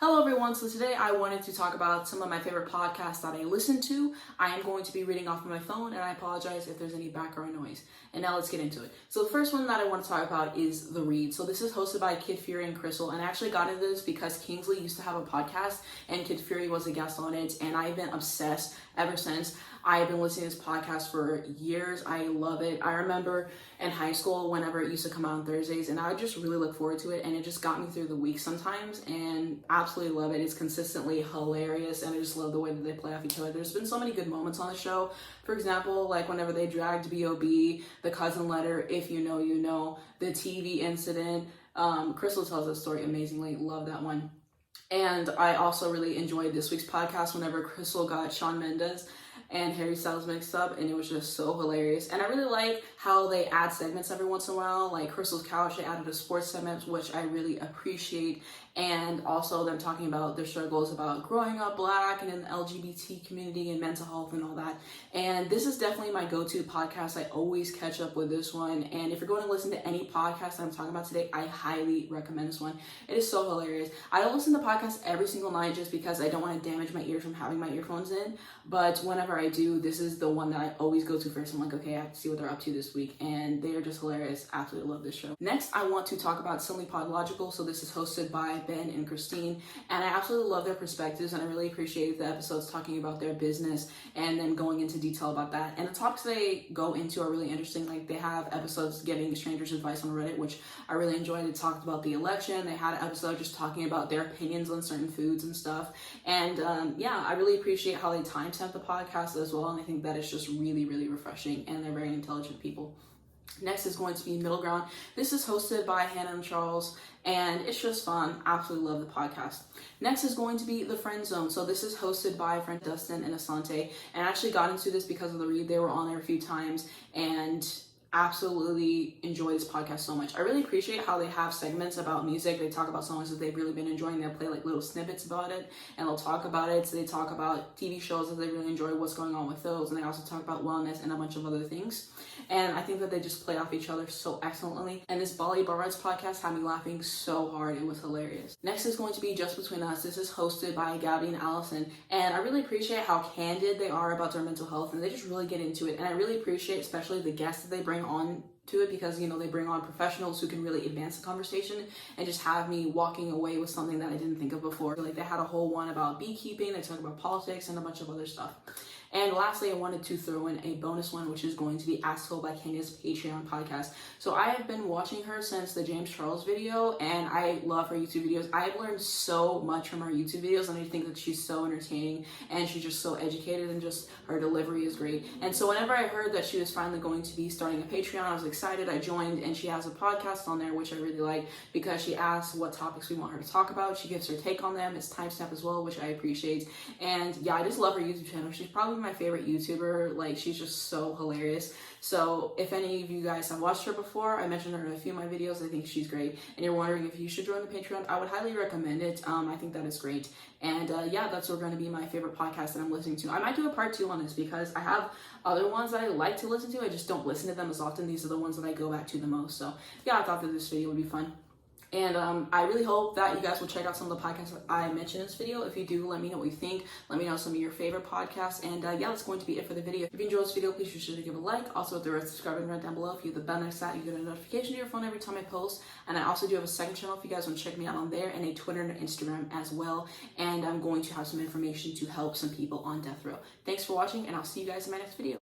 Hello everyone, so today I wanted to talk about some of my favorite podcasts that I listen to. I am going to be reading off of my phone and I apologize if there's any background noise. And now let's get into it. So the first one that I want to talk about is The Read. So this is hosted by Kid Fury and Crystal, and I actually got into this because Kingsley used to have a podcast and Kid Fury was a guest on it, and I've been obsessed ever since. I've been listening to this podcast for years. I love it. I remember in high school whenever it used to come out on Thursdays, and I would just really look forward to it, and it just got me through the week sometimes, and absolutely love it. It's consistently hilarious, and I just love the way that they play off each other. There's been so many good moments on the show. For example, like whenever they dragged B.O.B., the cousin letter, If You Know, You Know, the TV incident. Crystal tells that story amazingly. Love that one. And I also really enjoyed this week's podcast whenever Crystal got Shawn Mendes and Harry Styles mixed up, and it was just so hilarious. And I really like how they add segments every once in a while, like Crystal's Couch, they added a sports segment, which I really appreciate, and also them talking about their struggles about growing up Black and in the LGBT community and mental health and all that. And this is definitely my go-to podcast. I always catch up with this one, and if you're going to listen to any podcast that I'm talking about today, I highly recommend this one. It is so hilarious. I don't listen to podcasts every single night just because I don't want to damage my ears from having my earphones in, but whenever I do, this is the one that I always go to first. I'm like, okay, I have to see what they're up to this week, and they are just hilarious. Absolutely love this show. Next, I want to talk about Simply Pogological. So this is hosted by Ben and Christine, and I absolutely love their perspectives, and I really appreciate the episodes talking about their business and then going into detail about that. And the topics they go into are really interesting. Like, they have episodes giving strangers advice on Reddit, which I really enjoyed. They talked about the election. They had an episode just talking about their opinions on certain foods and stuff. And yeah, I really appreciate how they timestamp the podcast as well, and I think that is just really, really refreshing, and they're very intelligent people. Next is going to be Middle Ground. This is hosted by Hannah and Charles, and it's just fun. Absolutely love the podcast. Next is going to be The Friend Zone. So this is hosted by friend Dustin and Asante, and I actually got into this because of The Read. They were on there a few times, and absolutely enjoy this podcast so much. I really appreciate how they have segments about music. They talk about songs that they've really been enjoying. They'll play like little snippets about it, and they'll talk about it. So they talk about TV shows that they really enjoy, what's going on with those, and they also talk about wellness and a bunch of other things. And I think that they just play off each other so excellently. And this Bali Barrad's podcast had me laughing so hard. It was hilarious. Next is going to be Just Between Us. This is hosted by Gabby and Allison, and I really appreciate how candid they are about their mental health, and they just really get into it. And I really appreciate especially the guests that they bring on to it, because you know, they bring on professionals who can really advance the conversation and just have me walking away with something that I didn't think of before. Like, they had a whole one about beekeeping, they talk about politics and a bunch of other stuff. And lastly, I wanted to throw in a bonus one, which is going to be Ask Told by Kenya's Patreon podcast. So I have been watching her since the James Charles video, and I love her YouTube videos. I've learned so much from her YouTube videos, and I think that she's so entertaining, and she's just so educated, and just her delivery is great. And so whenever I heard that she was finally going to be starting a Patreon, I was excited. I joined, and she has a podcast on there, which I really like, because she asks what topics we want her to talk about. She gives her take on them. It's timestamp as well, which I appreciate. And yeah, I just love her YouTube channel. She's probably my favorite YouTuber. Like, she's just so hilarious. So if any of you guys have watched her before, I mentioned her in a few of my videos. I think she's great, and you're wondering if you should join the Patreon, I would highly recommend it. I think that is great. And yeah, that's going to be my favorite podcast that I'm listening to. I might do a part 2 on this because I have other ones that I like to listen to. I just don't listen to them as often. These are the ones that I go back to the most. So yeah, I thought that this video would be fun. And I really hope that you guys will check out some of the podcasts that I mentioned in this video. If you do, let me know what you think. Let me know some of your favorite podcasts. And yeah, that's going to be it for the video. If you enjoyed this video, please be sure to give a like. Also, hit the red subscribe button right down below. If you hit the bell next to that, you get a notification to your phone every time I post. And I also do have a second channel if you guys want to check me out on there, and a Twitter and an Instagram as well. And I'm going to have some information to help some people on death row. Thanks for watching, and I'll see you guys in my next video.